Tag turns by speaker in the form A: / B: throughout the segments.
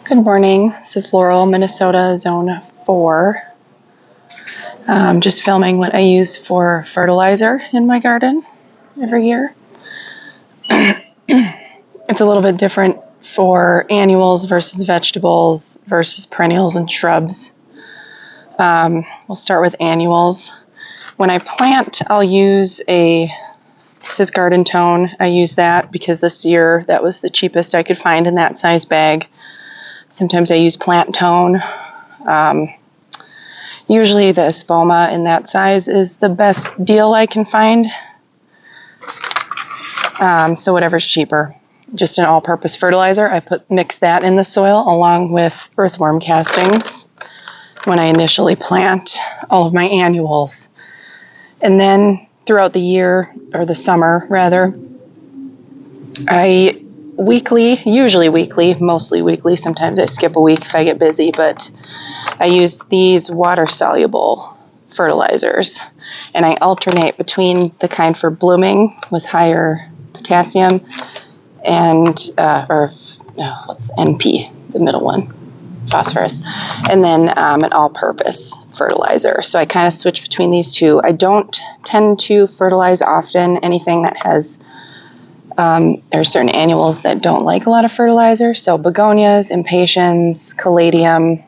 A: Good morning. This is Laurel, Minnesota, Zone 4. Just filming what I use for fertilizer in my garden every year. It's a little bit different for annuals versus vegetables versus perennials and shrubs. We'll start with annuals. When I plant, I'll use this is Garden Tone. I use that because this year that was the cheapest I could find in that size bag. Sometimes I use Plant Tone. Usually the Espoma in that size is the best deal I can find. So whatever's cheaper. Just an all-purpose fertilizer. I mix that in the soil along with earthworm castings when I initially plant all of my annuals. And then throughout the year, or the summer rather, usually weekly, mostly weekly, sometimes I skip a week if I get busy, but I use these water-soluble fertilizers, and I alternate between the kind for blooming with higher potassium and, what's NP, the middle one, phosphorus, and then an all-purpose fertilizer. So I kind of switch between these two. I don't tend to fertilize often anything that has there are certain annuals that don't like a lot of fertilizer, so begonias, impatiens, caladium,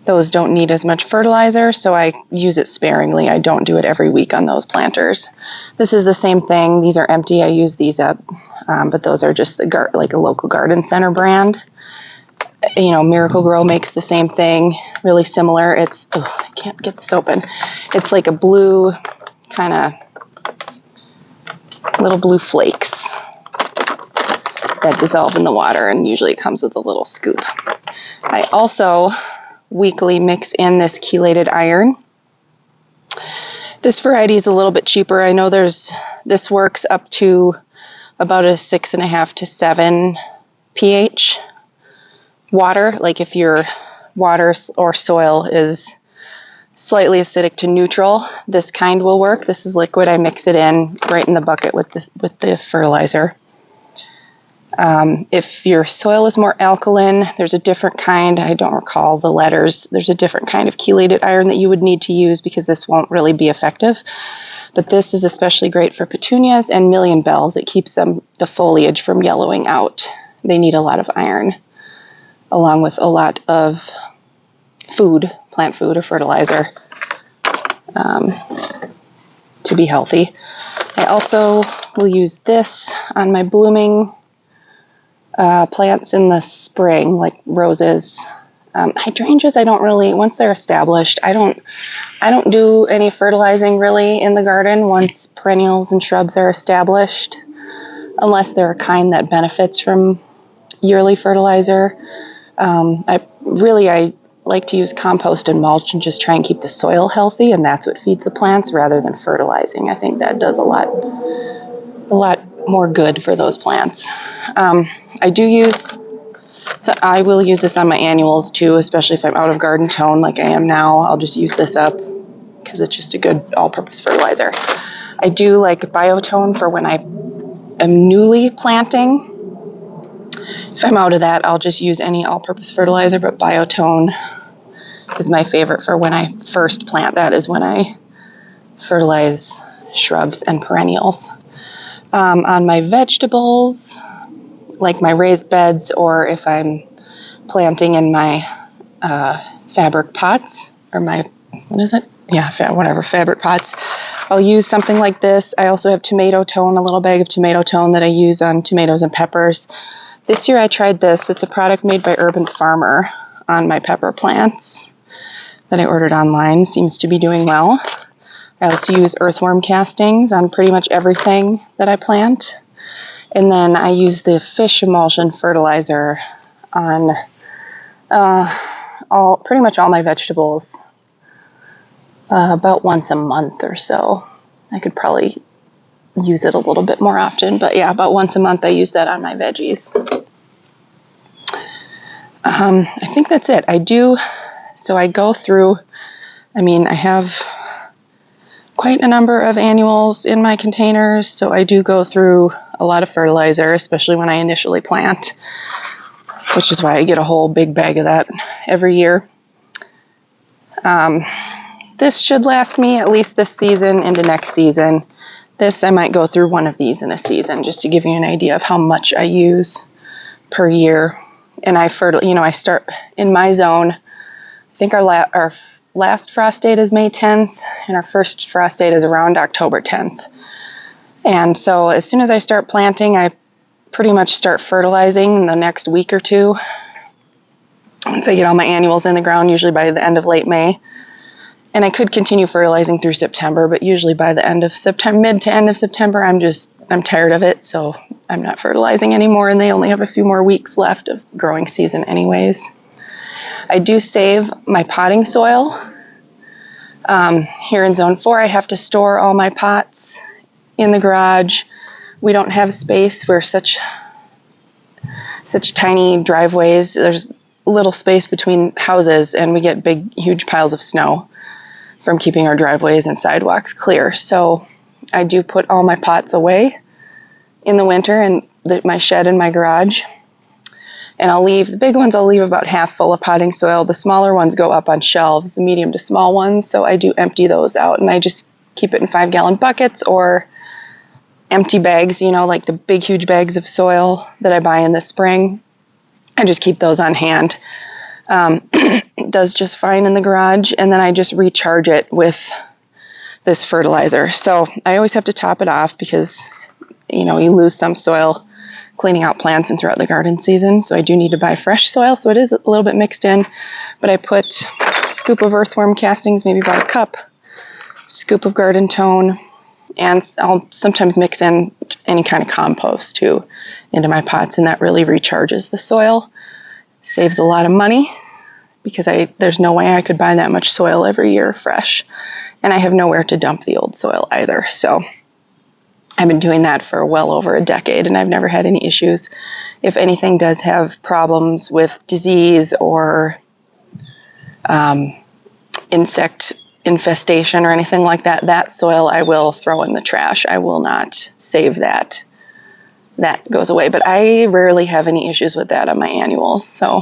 A: those don't need as much fertilizer, so I use it sparingly. I don't do it every week on those planters. This is the same thing. These are empty. I use these up, but those are just like a local garden center brand. You know, Miracle Grow makes the same thing, really similar. I can't get this open. It's like a blue kind of little blue flakes that dissolve in the water, and usually it comes with a little scoop. I also weekly mix in this chelated iron. This variety is a little bit cheaper. I know this works up to about a 6.5 to 7 pH water. Like if your water or soil is slightly acidic to neutral, this kind will work. This is liquid. I mix it in right in the bucket with the fertilizer. If your soil is more alkaline, there's a different kind. I don't recall the letters. There's a different kind of chelated iron that you would need to use because this won't really be effective. But this is especially great for petunias and million bells. It keeps the foliage from yellowing out. They need a lot of iron, along with a lot of food, plant food or fertilizer, to be healthy. I also will use this on my blooming plants in the spring, like roses. Hydrangeas, I don't really, once they're established, I don't do any fertilizing really in the garden once perennials and shrubs are established, unless they're a kind that benefits from yearly fertilizer. I like to use compost and mulch and just try and keep the soil healthy, and that's what feeds the plants rather than fertilizing. I think that does a lot more good for those plants. I will use this on my annuals too, especially if I'm out of Garden Tone like I am now. I'll just use this up because it's just a good all-purpose fertilizer. I do like Biotone for when I am newly planting. If I'm out of that, I'll just use any all-purpose fertilizer, but Biotone is my favorite for when I first plant. That is when I fertilize shrubs and perennials. On my vegetables, like my raised beds, or if I'm planting in my fabric pots, or fabric pots, I'll use something like this. I also have Tomato Tone, a little bag of Tomato Tone that I use on tomatoes and peppers. This year I tried this. It's a product made by Urban Farmer on my pepper plants that I ordered online. Seems to be doing well. I also use earthworm castings on pretty much everything that I plant. And then I use the fish emulsion fertilizer on pretty much all my vegetables about once a month or so. I could probably use it a little bit more often, but yeah, about once a month I use that on my veggies. I think that's it. I go through, I have quite a number of annuals in my containers, so I do go through a lot of fertilizer, especially when I initially plant. which is why I get a whole big bag of that every year. This should last me at least this season into next season. This, I might go through one of these in a season, just to give you an idea of how much I use per year. And I start in my zone. I think our last frost date is May 10th, and our first frost date is around October 10th. And so as soon as I start planting, I pretty much start fertilizing in the next week or two. Once I get all my annuals in the ground, usually by the end of late May. And I could continue fertilizing through September, but usually by the end of September, mid to end of September, I'm tired of it, so I'm not fertilizing anymore, and they only have a few more weeks left of growing season anyways. I do save my potting soil. Here in Zone 4, I have to store all my pots in the garage. We don't have space. We're such tiny driveways. There's little space between houses, and we get big, huge piles of snow from keeping our driveways and sidewalks clear. So I do put all my pots away in the winter in my shed in my garage. And the big ones I'll leave about half full of potting soil. The smaller ones go up on shelves, the medium to small ones. So I do empty those out, and I just keep it in 5-gallon buckets or empty bags, like the big, huge bags of soil that I buy in the spring. I just keep those on hand. It does just fine in the garage, and then I just recharge it with this fertilizer. So I always have to top it off because, you lose some soil cleaning out plants and throughout the garden season. So I do need to buy fresh soil, so it is a little bit mixed in. But I put a scoop of earthworm castings, maybe about a cup, scoop of garden tone, and I'll sometimes mix in any kind of compost too into my pots, and that really recharges the soil. Saves a lot of money because there's no way I could buy that much soil every year fresh, and I have nowhere to dump the old soil either. So I've been doing that for well over a decade, and I've never had any issues. If anything does have problems with disease or insect infestation or anything like that, that soil I will throw in the trash. I will not save that. That goes away. But I rarely have any issues with that on my annuals. So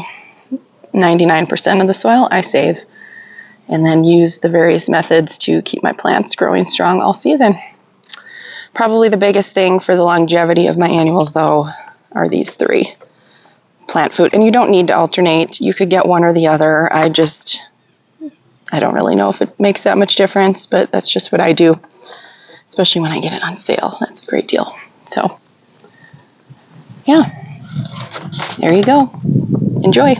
A: 99% of the soil I save and then use the various methods to keep my plants growing strong all season. Probably the biggest thing for the longevity of my annuals, though, are these 3. Plant food. And you don't need to alternate. You could get one or the other. I don't really know if it makes that much difference, but that's just what I do, especially when I get it on sale. That's a great deal. So, yeah, there you go. Enjoy.